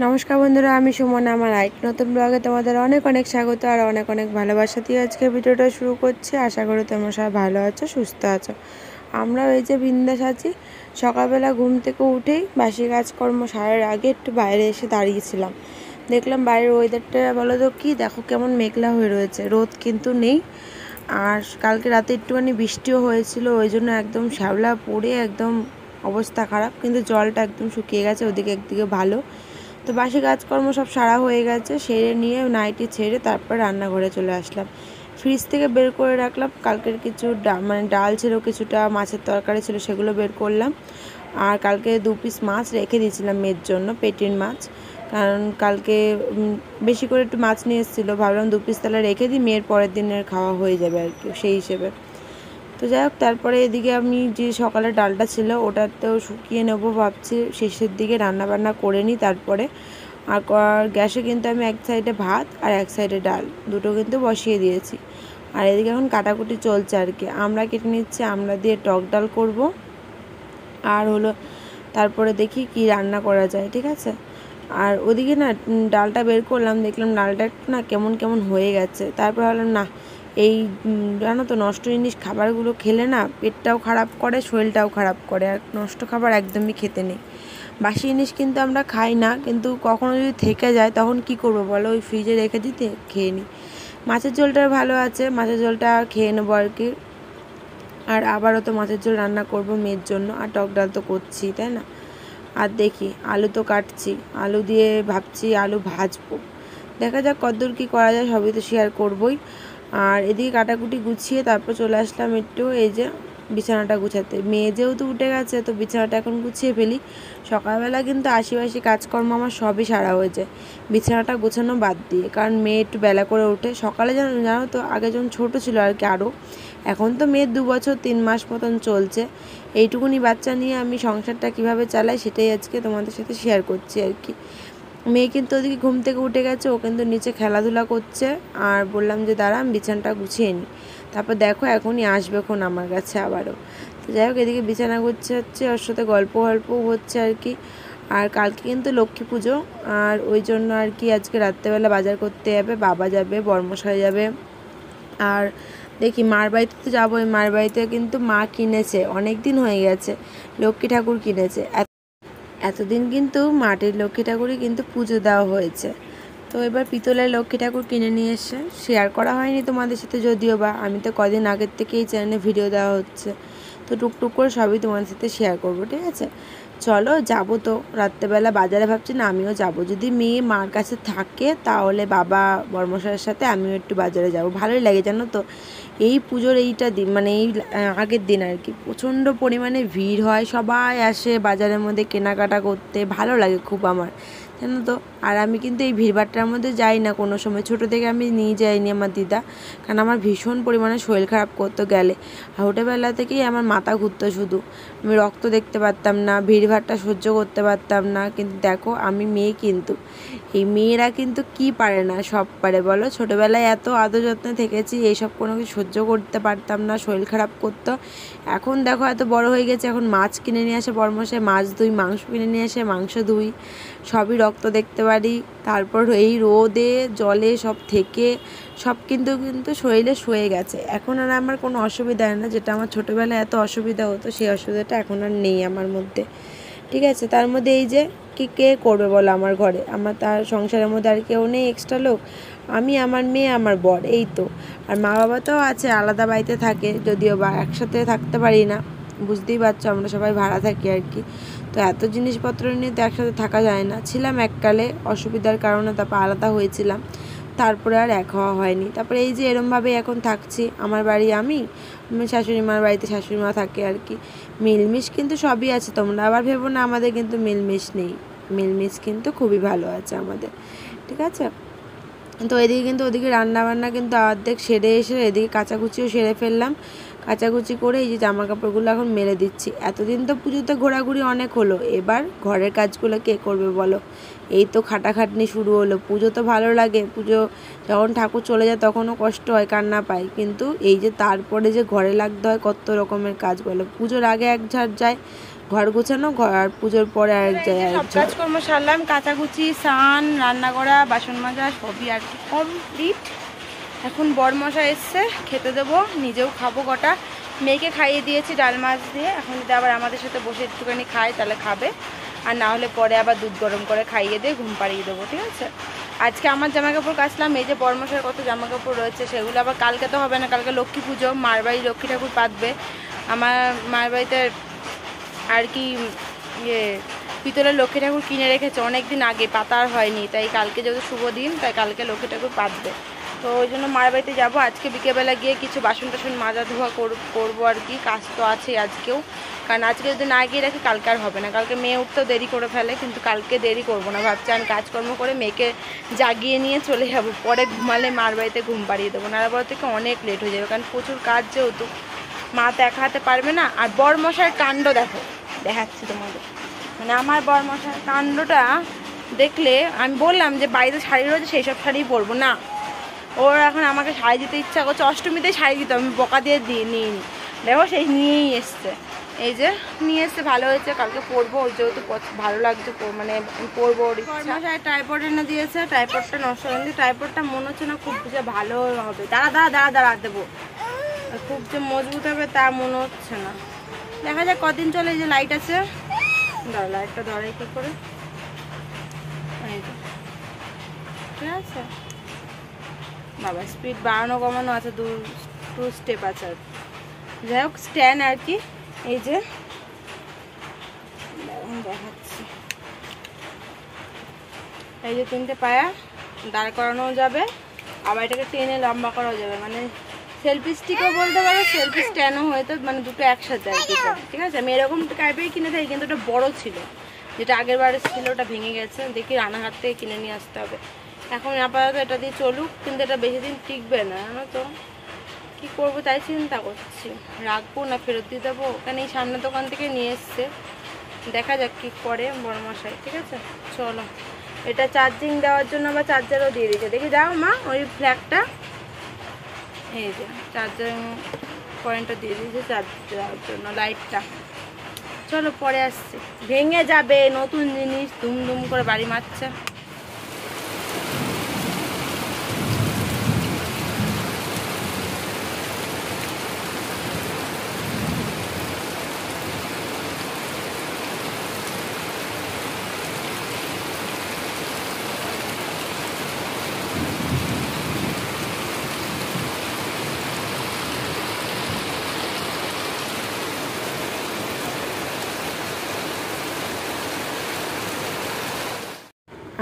নমস্কার বন্ধুরা, আমি সুমন। আমার এক নতুন ব্লগে তোমাদের অনেক অনেক স্বাগত আর অনেক অনেক ভালোবাসা দিয়ে আজকে ভিডিওটা শুরু করছি। আশা করি তোমরা সবাই ভালো আছো, সুস্থ আছো। আমরাও এই যে বিন্দাস আছি। সকালবেলা ঘুম থেকে উঠেই বাসি কাজকর্ম সারার আগে একটু বাইরে এসে দাঁড়িয়েছিলাম। দেখলাম বাইরের ওয়েদারটা বলো তো কি, দেখো কেমন মেঘলা হয়ে রয়েছে, রোদ কিন্তু নেই। আর কালকে রাতে একটুখানি বৃষ্টিও হয়েছিল, ওই জন্য একদম শ্যাওলা পড়ে একদম অবস্থা খারাপ, কিন্তু জলটা একদম শুকিয়ে গেছে। ওদিকে একদিকে ভালো। তো বাসি কাজকর্ম সব সারা হয়ে গেছে, সেরে নিয়ে নাইটি ছেড়ে তারপর রান্নাঘরে চলে আসলাম। ফ্রিজ থেকে বের করে রাখলাম কালকের কিছু ডাল ছিল, কিছুটা মাছের তরকারি ছিল, সেগুলো বের করলাম। আর কালকে 2 পিস মাছ রেখে দিয়েছিলাম মেয়ের জন্য, পেটির মাছ। কারণ কালকে বেশি করে একটু মাছ নিয়ে এসেছিলো, ভাবলাম 2 পিস তাহলে রেখে দিই, মেয়ের পরের দিনের খাওয়া হয়ে যাবে আর কি, সেই হিসেবে। তো যাই হোক, তারপরে এদিকে আমি যে সকালের ডালটা ছিল ওটাতেও শুকিয়ে নেবো ভাবছি, শেষের দিকে রান্না বান্না করে নিই তারপরে। আর গ্যাসে কিন্তু আমি এক সাইডে ভাত আর এক সাইডে ডাল দুটো কিন্তু বসিয়ে দিয়েছি। আর এদিকে এখন কাটাকুটি চলছে আর কি, আমরা কেটে নিচ্ছি, আমরা দিয়ে টক ডাল করব। আর হলো তারপরে দেখি কি রান্না করা যায়, ঠিক আছে। আর ওদিকে না ডালটা বের করলাম, দেখলাম ডালটা একটু না কেমন কেমন হয়ে গেছে। তারপর ভাবলাম না, এই জানো তো নষ্ট জিনিস খাবারগুলো খেলে না পেটটাও খারাপ করে, শরীরটাও খারাপ করে। আর নষ্ট খাবার একদমই খেতে নেই। বাসি জিনিস কিন্তু আমরা খাই না, কিন্তু কখনো যদি থেকে যায় তখন কি করব বলো, ওই ফ্রিজে রেখে দিতে খেয়ে নিই। মাছের ঝোলটা ভালো আছে, মাছের ঝোলটা খেয়ে নেবো আর কি। আর আবারও তো মাছের ঝোল রান্না করব মেয়ের জন্য, আর টক ডাল তো করছি, তাই না। আর দেখি আলু তো কাটছি, আলু দিয়ে ভাবছি আলু ভাজবো। দেখা যাক কতদূর কী করা যায়, সবই তো শেয়ার করবই। আর এদিকে কাটাকুটি গুছিয়ে তারপর চলে আসলাম একটু এই যে বিছানাটা গুছাতে। মেয়ে যেহেতু উঠে গেছে তো বিছানাটা এখন গুছিয়ে ফেলি। সকালবেলা কিন্তু আশিবাসি কাজকর্ম আমার সবই সারা হয়ে যায়, বিছানাটা গোছানো বাদ দিয়ে। কারণ মেয়ে একটু বেলা করে ওঠে সকালে, জানো তো আগে যখন ছোটো ছিল আর কি আরও, এখন তো মেয়ের 2 বছর 3 মাস মতন চলছে। এইটুকুনি বাচ্চা নিয়ে আমি সংসারটা কিভাবে চালাই সেটাই আজকে তোমাদের সাথে শেয়ার করছি আর কি। মেয়ে কিন্তু ওদিকে ঘুম থেকে উঠে গেছে, ও কিন্তু নিচে খেলাধুলা করছে। আর বললাম যে দাঁড়া আমি বিছানাটা গুছিয়ে নিই, তারপর দেখো এখনই আসবে এখন আমার কাছে আবারও। তো যাই হোক, এদিকে বিছানা গুছাচ্ছে, ওর সাথে গল্পও হচ্ছে আর কি। আর কালকে কিন্তু লক্ষ্মী পুজো, আর ওই জন্য আর কি আজকে রাত্রেবেলা বাজার করতে যাবে, বাবা যাবে, বর্মশাই যাবে। আর দেখি মার বাড়িতে তো যাবোই, মার বাড়িতে কিন্তু মা কিনেছে, অনেক দিন হয়ে গেছে লক্ষ্মী ঠাকুর কিনেছে। এতদিন কিন্তু মাটির লক্ষ্মী ঠাকুরই কিন্তু পুজো দেওয়া হয়েছে। তো এবার পিতলের লক্ষ্মী ঠাকুর কিনে নিয়ে এসে শেয়ার করা হয়নি তোমাদের সাথে, যদিও বা আমি তো কদিন আগের থেকে এই চ্যানেলে ভিডিও দেওয়া হচ্ছে, তো টুকটুক করে সবই তোমাদের সাথে শেয়ার করবো, ঠিক আছে। চলো যাবো তো রাত্রেবেলা বাজারে, ভাবছি না আমিও যাব, যদি মেয়ে মার কাছে থাকে তাহলে বাবা বর্মশাইয়ের সাথে আমিও একটু বাজারে যাব। ভালোই লাগে জানো তো, এই পুজোর এইটা দিন মানে এই আগের দিন আর কি প্রচণ্ড পরিমাণে ভিড় হয়, সবাই আসে বাজারের মধ্যে কেনাকাটা করতে, ভালো লাগে খুব আমার, জানো তো। আর আমি কিন্তু এই ভিড়ভাট্টার মধ্যে যাই না কোনো সময়, ছোটো থেকে আমি নিয়ে যাইনি আমার দিদা, কারণ আমার ভীষণ পরিমাণে শরীর খারাপ করতো গেলে। ছোটোবেলা থেকেই আমার মাথা ঘুরতো শুধু, আমি রক্ত দেখতে পারতাম না, ভিড়ভাট্টা সহ্য করতে পারতাম না। কিন্তু দেখো আমি মেয়ে, কিন্তু এই মেয়েরা কিন্তু কি পারে না, সব পারে বলো। ছোটোবেলায় এত আদর যত্নে থেকেছি, এইসব কোনো কিছু সহ্য করতে পারতাম না, শরীর খারাপ করতো। এখন দেখো এত বড় হয়ে গেছে, এখন মাছ কিনে নিয়ে আসে বর্মশাই, মাছ ধুই, মাংস কিনে নিয়ে আসে, মাংস ধুই, সবই রক্ত দেখতে পারি। তারপর এই রোদে জলে সব থেকে সব কিন্তু শরীরে শুয়ে গেছে, এখন আর আমার কোনো অসুবিধা হয় না। যেটা আমার ছোটোবেলায় এত অসুবিধা হতো, সেই অসুবিধাটা এখন আর নেই আমার মধ্যে, ঠিক আছে। তার মধ্যে এই যে কে করবে বলো আমার ঘরে, আমার তার সংসারের মধ্যে আর কেউ নেই এক্সট্রা লোক, আমি, আমার মেয়ে, আমার বর, এই তো। আর মা বাবা তো আছে, আলাদা বাড়িতে থাকে, যদিও বা একসাথে থাকতে পারি না, বুঝতেই পারছো আমরা সবাই ভাড়া থাকি আর কি। তো এত জিনিসপত্র নিয়ে তো একসাথে থাকা যায় না, ছিলাম এককালে অসুবিধার কারণে, তারপর আলাদা হয়েছিলাম, তারপরে আর এক হওয়া হয়নি। তারপরে এই যে এরমভাবে এখন থাকছি, আমার বাড়ি আমি, শাশুড়ি মার বাড়িতে শাশুড়ি মা থাকে আর কি। মিলমিশ কিন্তু সবই আছে, তোমরা আবার ভেবো না আমাদের কিন্তু মিলমিশ নেই, মিলমিশ কিন্তু খুবই ভালো আছে আমাদের, ঠিক আছে। তো এদিকে কিন্তু ওদিকে রান্নাবান্না কিন্তু অর্ধেক সেরে এসে এদিকে কাচাকুচিও সেরে ফেললাম। কাচাকুচি করে এই যে জামা কাপড়গুলো এখন মেলে দিচ্ছি। এতদিন তো পুজোতে ঘোরাঘুরি অনেক হলো, এবার ঘরের কাজগুলো কে করবে বলো, এই তো খাটাখাটনি শুরু হলো। পুজো তো ভালো লাগে, পুজো যখন ঠাকুর চলে যায় তখনও কষ্ট হয়, কান্না পায়, কিন্তু এই যে তারপরে যে ঘরে লাগতে হয় কত রকমের কাজ বলো। পুজোর আগে এক ঝাড় যায়, ঘর গোছানো, আর পুজোর পরে আরেক জায়গায় সব কাজকর্ম সারলাম, কাচাকুচি, স্নান, রান্না করা, বাসন মাজা সবই আর কি কমপ্লিট। এখন বরমশাই এসছে, খেতে দেবো, নিজেও খাবো কটা। মেয়েকে খাইয়ে দিয়েছি ডাল মাছ দিয়ে, এখন যদি আবার আমাদের সাথে বসে একটুখানি খায় তাহলে খাবে, আর না হলে পরে আবার দুধ গরম করে খাইয়ে দিয়ে ঘুম পাড়িয়ে দেবো, ঠিক আছে। আজকে আমার জামাকাপড় কাচলাম, এই যে বরমশাইয়ের কত জামাকাপড় রয়েছে সেগুলো আবার কালকে তো হবে না, কালকে লক্ষ্মী পুজো, মার বাড়ি লক্ষ্মী ঠাকুর পাতবে। আমার মার বাড়িতে আর কি পিতলের লক্ষ্মী ঠাকুর কিনে রেখেছে অনেক দিন আগে, পাতা আর হয়নি, তাই কালকে যেহেতু শুভ দিন তাই কালকে লক্ষ্মী ঠাকুর পাতবে, তো ওই জন্য মার বাড়িতে যাবো। আজকে বিকেলবেলা গিয়ে কিছু বাসন টাসন মাজা ধোয়া করবো আর কি, কাজ তো আছে আজকেও, কারণ আজকে যদি না গিয়ে রাখি কালকে আর হবে না। কালকে মেয়ে উঠতেও দেরি করে ফেলে, কিন্তু কালকে দেরি করবো না, ভাবছি আমি কাজকর্ম করে মেয়েকে জাগিয়ে নিয়ে চলে যাবো, পরে ঘুমালে মার বাড়িতে ঘুম পাড়িয়ে দেবো, নাড়াবাড়ি থেকে অনেক লেট হয়ে যাবে, কারণ প্রচুর কাজ যেহেতু মা তো একা হাতে পারবে না। আর বরমশার কাণ্ড দেখো, দেখাচ্ছি তোমাদের, মানে আমার বরমশার কাণ্ডটা দেখলে আমি বললাম যে বাড়িতে শাড়ি রয়েছে সেই সব শাড়ি পরবো না, ওর এখন আমাকে শাড়ি দিতে ইচ্ছা করছে, অষ্টমীতে শাড়ি দিতে আমি বকা দিয়ে নিই, দেখো সেই নিয়েই এসছে, এই যে নিয়ে এসছে, ভালো হয়েছে, কালকে পরবো, ওর যেহেতু ভালো লাগছে মানে পরবো, ওর ইচ্ছা। ট্রাইপড এনে দিয়েছে, ট্রাইপডটা নষ্ট হয়নি, ট্রাইপডটা মনে হচ্ছে না খুব যে ভালো হবে, দাঁড়া দেবো, খুব যে মজবুত হবে তা মনে হচ্ছে না, দেখা যাক কদিন চলে। এই যে লাইট আছে, দাঁড়া লাইটটা ধরাই কি করে, ঠিক আছে বাবা, স্পিড বাড়ানো কমানো আছে, টু স্টেপ আছে, যাই হোক স্ট্যান্ড আর কি, এই যে দেখাচ্ছি, এই যে 3টে পায়া দাঁড় করানো যাবে, আবার এটাকে টেনে লম্বা করাও যাবে, মানে সেলফি স্টিকও বলতে পারো, সেলফি স্ট্যান্ডও হয়তো, মানে দুটো একসাথে আর কি, ঠিক আছে। আমি এরকম টাইপের কিনে থাকি, কিন্তু ওটা বড় ছিল, যেটা আগের বারে ছিল ওটা ভেঙে গেছে, দেখি রানাঘাট থেকে কিনে নিয়ে আসতে হবে। এখন আপাতত এটা দিয়ে চলুক, কিন্তু এটা বেশি দিন টিকবে না, জানো তো কী করবো তাই চিন্তা করছি, রাখবো না ফেরত দিয়ে দেবো, ওখানে এই সামনের দোকান থেকে নিয়ে এসছে, দেখা যাক কী করে বড়মশাই, ঠিক আছে। চলো, এটা চার্জিং দেওয়ার জন্য আবার চার্জারও দিয়ে দিয়েছে, দেখি যাও মা ওই ফ্ল্যাগটা, এই যে চার্জার পয়েন্টটা দিয়ে দিয়েছে চার্জ দেওয়ার জন্য, লাইটটা। চলো পরে আসছি, ভেঙে যাবে, নতুন জিনিস দুম করে বাড়ি মারছে।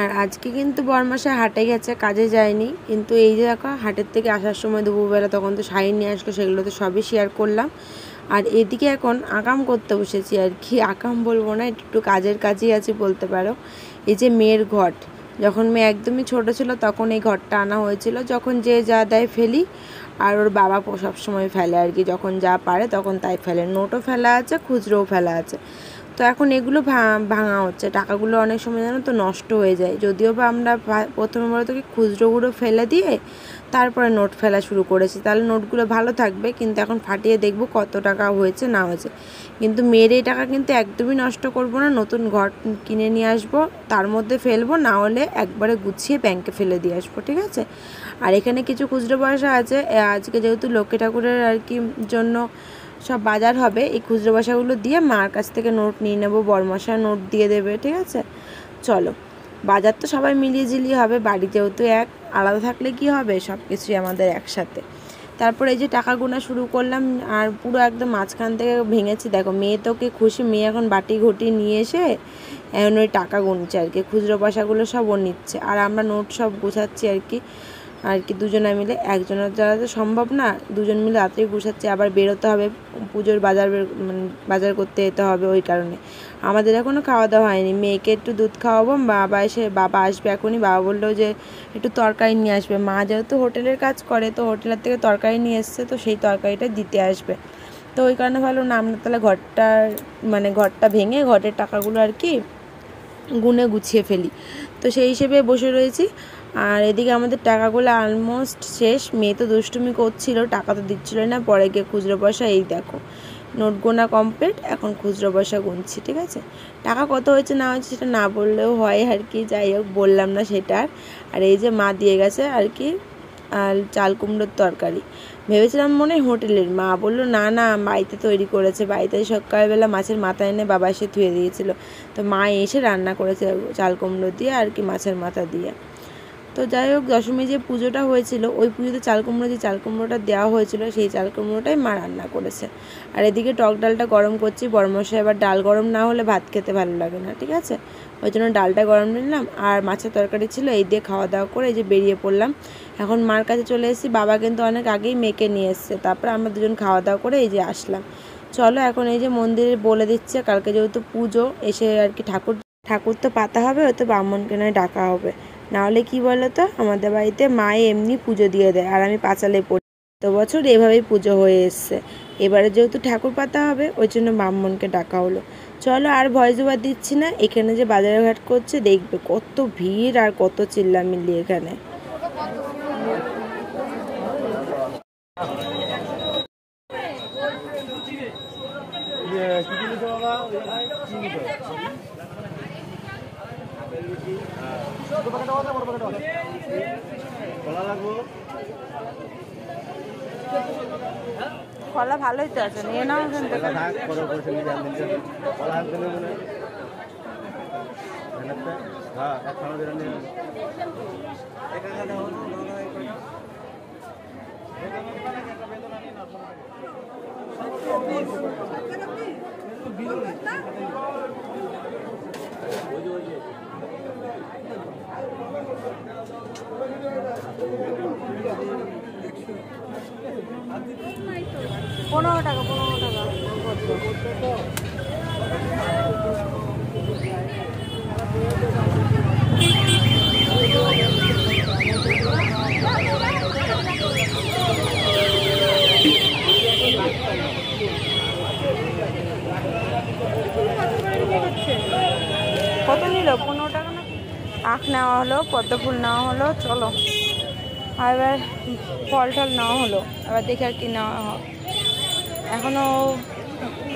আর আজকে কিন্তু বরমাসে হাটে গেছে, কাজে যায়নি, কিন্তু এই যে দেখো হাটের থেকে আসার সময় দুপুরবেলা তখন তো শাড়ি নিয়ে আসলো, সেগুলো তো সবই শেয়ার করলাম। আর এদিকে এখন আকাম করতে বসেছি আর কি, আকাম বলবো না, একটু কাজের কাজই আছে বলতে পারো। এই যে মেয়ের ঘট, যখন মেয়ে একদমই ছোট ছিল তখন এই ঘরটা আনা হয়েছিল, যখন যে যা দেয় ফেলি, আর ওর বাবা সবসময় ফেলে আর কি, যখন যা পারে তখন তাই ফেলে, নোটও ফেলা আছে, খুচরোও ফেলা আছে। তো এখন এগুলো ভাঙা হচ্ছে, টাকাগুলো অনেক সময় জানো তো নষ্ট হয়ে যায়, যদিও বা আমরা প্রথমে বলো তো কি খুচরোগুলো ফেলে দিয়ে তারপরে নোট ফেলা শুরু করেছি, তাহলে নোটগুলো ভালো থাকবে, কিন্তু এখন ফাটিয়ে দেখবো কত টাকা হয়েছে না হয়েছে। কিন্তু মেয়ের এই টাকা কিন্তু একদমই নষ্ট করব না, নতুন ঘর কিনে নিয়ে আসবো, তার মধ্যে ফেলবো, না হলে একবারে গুছিয়ে ব্যাংকে ফেলে দিয়ে আসবো, ঠিক আছে। আর এখানে কিছু খুচরো পয়সা আছে, আজকে যেহেতু লক্ষ্মী ঠাকুরের আর কি জন্য সব বাজার হবে, এই খুচরো পয়সাগুলো দিয়ে মার কাছ থেকে নোট নিয়ে নেবো, বরমশা নোট দিয়ে দেবে, ঠিক আছে। চলো, বাজার তো সবাই মিলিয়ে ঝিলিয়ে হবে, বাড়ি যেহেতু এক, আলাদা থাকলে কি হবে, সব কিছুই আমাদের একসাথে। তারপর এই যে টাকা গোনা শুরু করলাম, আর পুরো একদম মাঝখান থেকে ভেঙেছি, দেখো মেয়ে তো কি খুশি, মেয়ে এখন বাটি ঘটি নিয়ে এসে এখন ওই টাকা গুনছে আর কি, খুচরো পয়সাগুলো সব ও নিচ্ছে, আর আমরা নোট সব গোছাচ্ছি আর কি দুজনে মিলে, একজনের দ্বারা তো সম্ভব না, দুজন মিলে রাত্রে গুছাচ্ছি, আবার বেরোতে হবে পুজোর বাজার করতে যেতে হবে, ওই কারণে আমাদের এখনও খাওয়া দাওয়া হয়নি। মেয়েকে একটু দুধ খাওয়াবো, বাবা আসবে এখনই, বাবা বললো যে একটু তরকারি নিয়ে আসবে, মা যেহেতু হোটেলের কাজ করে তো হোটেলের থেকে তরকারি নিয়ে এসছে, তো সেই তরকারিটা দিতে আসবে, তো ওই কারণে ভালো না আমরা তাহলে ঘরটা ভেঙে ঘরের টাকাগুলো আর কি গুনে গুছিয়ে ফেলি, তো সেই হিসেবে বসে রয়েছি। আর এদিকে আমাদের টাকাগুলো অলমোস্ট শেষ, মেয়ে তো দুষ্টুমি করছিল, টাকা তো দিচ্ছিল না, পরে গিয়ে খুচরো পয়সা এই দেখো নোট গোনা কমপ্লিট, এখন খুচরো পয়সা গুনছি। ঠিক আছে, টাকা কত হয়েছে না হয়েছে সেটা না বললেও হয় আর কি, যাই হোক বললাম না সেটা। আর এই যে মা দিয়ে গেছে আর কি চাল কুমড়োর তরকারি। ভেবেছিলাম মনে হয় হোটেলের, মা বললো না না বাড়িতে তৈরি করেছে, বাড়িতে সকালবেলা মাছের মাথা এনে বাবা এসে ধুয়ে দিয়েছিল, তো মা এসে রান্না করেছে চাল কুমড়ো দিয়ে আর কি মাছের মাথা দিয়ে। তো যাই হোক দশমী যে পুজোটা হয়েছিল ওই পুজোতে চাল কুমড়ো যে চাল কুমড়োটা দেওয়া হয়েছিল সেই চাল কুমড়োটাই মা রান্না করেছে। আর এদিকে টক ডালটা গরম করছি, বড়মশাই এবার ডাল গরম না হলে ভাত খেতে ভালো লাগে না, ঠিক আছে, ওই জন্য ডালটা গরম নিলাম। আর মাছের তরকারি ছিল, এই দিয়ে খাওয়া দাওয়া করে এই যে বেরিয়ে পড়লাম। এখন মার কাছে চলে এসেছি, বাবা কিন্তু অনেক আগেই মেয়েকে নিয়ে এসছে, তারপর আমরা দুজন খাওয়া দাওয়া করে এই যে আসলাম। চলো এখন এই যে মন্দিরে বলে দিচ্ছে কালকে যেহেতু পুজো, এসে আর কি ঠাকুর তো পাতা হবে, হয়তো ব্রাহ্মণকে নয় ডাকা হবে, নাহলে কি বলো তো আমাদের বাড়িতে মায়ে এমনি পুজো দিয়ে দেয় আর আমি পাঁচালে পড়ি, তো বছর এভাবেই পুজো হয়ে এসছে। এবারে যেহেতু ঠাকুর পাতা হবে ওই জন্য ব্রাহ্মণকে ডাকা হলো। চলো আর ভয় জোগাড় দিচ্ছি না, এখানে যে বাজারে ঘাট করছে দেখবে কত ভিড় আর কত চিল্লামিল্লি এখানে। কলা ভালোই তো আছে, নিয়ে নাও। পনেরো টাকা কত নিল? 15 টাকা না? আখ নেওয়া হলো, পদ্ম ফুল নেওয়া হলো, চলো আর এবার ফল টল নেওয়া হলো, এবার দেখি আর কি নেওয়া হয়। এখনও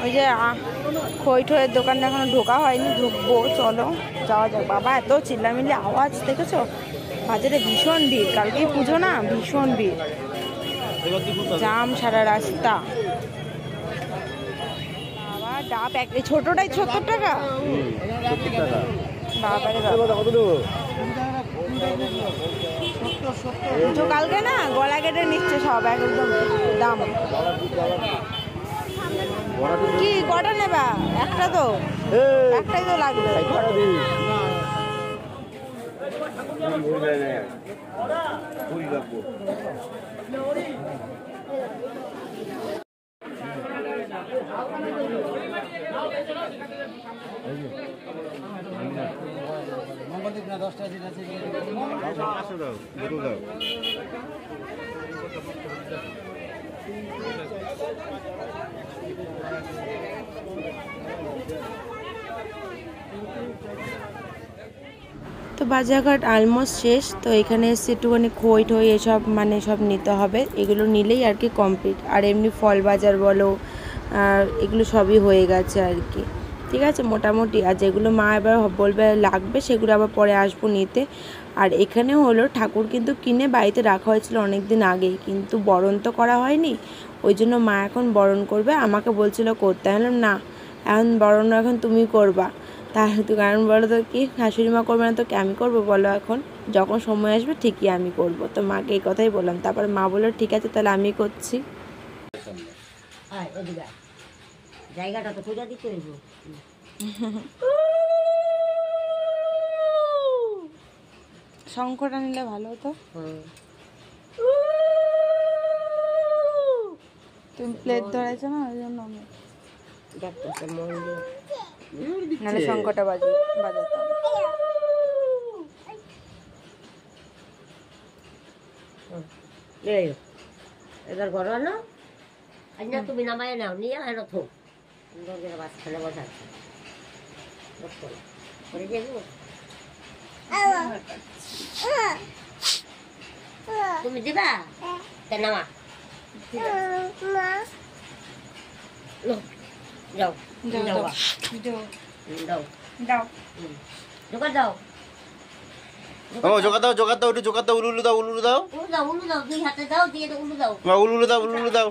ওই যে খই ঠইয়ের দোকানটা এখনো ঢোকা হয়নি, ঢুকবো, চলো যাওয়া যাক। বাবা এত চিল্লামিল্লি আওয়াজ দেখেছো, বাজারে ভীষণ ভিড়, কালকেই পুজো না, ভীষণ ভিড়, জাম সারা রাস্তা। বাবা ডাব ছোটটাই 70 টাকা, বাবারে বাবা। পুজো কালকে না, গলা কেটে নিচ্ছে সব একদম দাম। কি কটা নেবা? একটা তো, একটাই তো লাগবে। তো বাজারঘাট অলমোস্ট শেষ, তো এখানে এসে একটুখানি খই ঠই এসব মানে সব নিতে হবে, এগুলো নিলেই আর কি কমপ্লিট। আর এমনি ফল বাজার বলো এগুলো সবই হয়ে গেছে আর কি, ঠিক আছে মোটামুটি। আর যেগুলো মা এবার বলবে লাগবে সেগুলো আবার পরে আসবো নিতে। আর এখানে হলো ঠাকুর কিন্তু কিনে বাড়িতে রাখা হয়েছিল অনেক দিন আগেই, কিন্তু বরণ তো করা হয়নি, ওই জন্য মা এখন বরণ করবে, আমাকে বলছিল করতে, আমি বললাম না এখন বরণ এখন তুমি করবা। তাহলে তো কারণ বলো তো কি, শাশুড়ি মা করবে না তো কি আমি করবো বলো, এখন যখন সময় আসবে ঠিকই আমি করব। তো মাকে এই কথাই বললাম, তারপর মা বললো ঠিক আছে তাহলে আমি করছি। জায়গাটা তো খুঁজে দিতে হইব, শঙ্করটা নিলে ভালো হতো। তুমি প্লেট ধরেছো না ওই জন্য আমি নাহলে শঙ্করটা বাজাতাম। এবার ঘর না আজ না তুমি নামায় নাও নিয়ে আর থো বাস খেলে বসাচ্ছি করে যাবো। তুমি দিবা তা নামা লো, যাও যাও যাও দাও বা। দাও দাও দাও জোগাড় দাও ও জোগাড় দাও একটু জোগাড় দাও, উলু দাও উলু দাও দুই হাতে দাও দিয়ে দাও উলু দাও মা, উলু দাও উলু দাও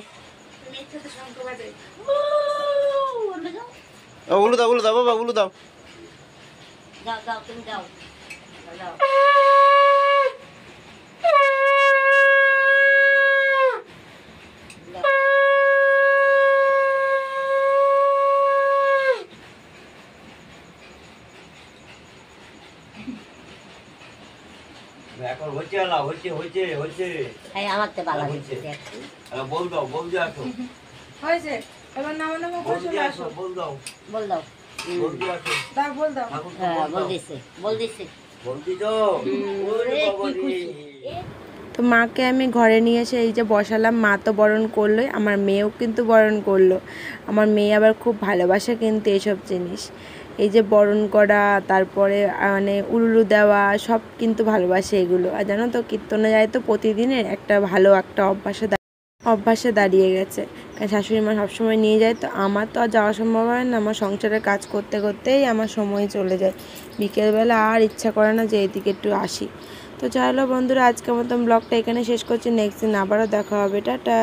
উলু দাও বাবা, উলু দাও। দাও দাও তুমি দাও দাও এখন হচ্ছে না, হচ্ছে এই আমার তো ভালো হচ্ছে। হচ্ছে বল দাও, বল দিয়ে আসো, হয়েছে এবার নামা নামা বল করে চলে দিয়ে আসো আসো, বল দাও, বল দাও বল দিয়ে আসো। দাও বল দাও ঠাকুর তো হ্যাঁ বল বল দাও। দিছে বল দিছে বল দিছো? ওরে ওরে বাবা কি রে। খুশি তো মাকে আমি ঘরে নিয়ে এসে এই যে বসালাম, মা তো বরণ করলোই, আমার মেয়েও কিন্তু বরণ করলো। আমার মেয়ে আবার খুব ভালোবাসে কিন্তু এইসব জিনিস, এই যে বরণ করা, তারপরে মানে উলুলু দেওয়া, সব কিন্তু ভালোবাসে এগুলো। আর জানো তো, কীর্তনে যায় তো প্রতিদিনের একটা ভালো একটা অভ্যাসে দাঁড়িয়ে গেছে, কারণ শাশুড়ি মা সবসময় নিয়ে যায়। তো আমার তো আর যাওয়া সম্ভব হয় না, আমার সংসারের কাজ করতে করতেই আমার সময় চলে যায়, বিকেলবেলা আর ইচ্ছা করে না যে এদিকে একটু আসি। তো চলো বন্ধুরা, আজকের মতন ব্লগটা এখানে শেষ করছি, নেক্সট দিন আবারও দেখা হবে, টাটা।